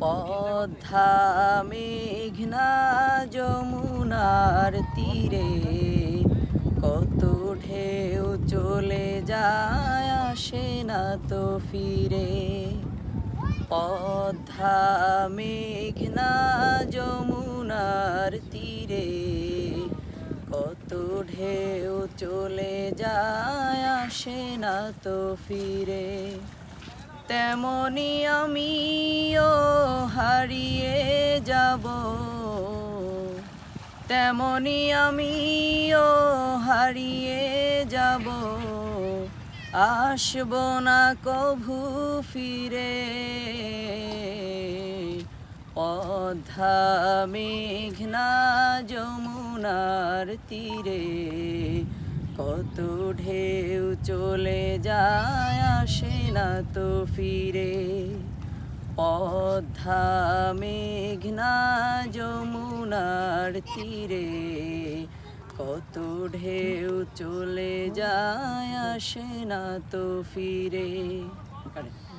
পদ্মা মেঘনা যমুনার তীরে কত ঢেউ চলে যায় আসে না তো ফিরে। পদ্মা মেঘনা যমুনার তীরে কত ঢেউ চলে যায় আসে না তো ফিরে। তেমনি আমিও হারিয়ে যাব, তেমনি আমিও হারিয়ে যাব, আসব না কভু ফিরে। পদ্মা মেঘনা যমুনার তীরে কত ঢেউ চলে যায় আসে না তো ফিরে। পদ্মা মেঘনা যমুনার তীরে কত ঢেউ চলে যায় আসে না তো ফিরে।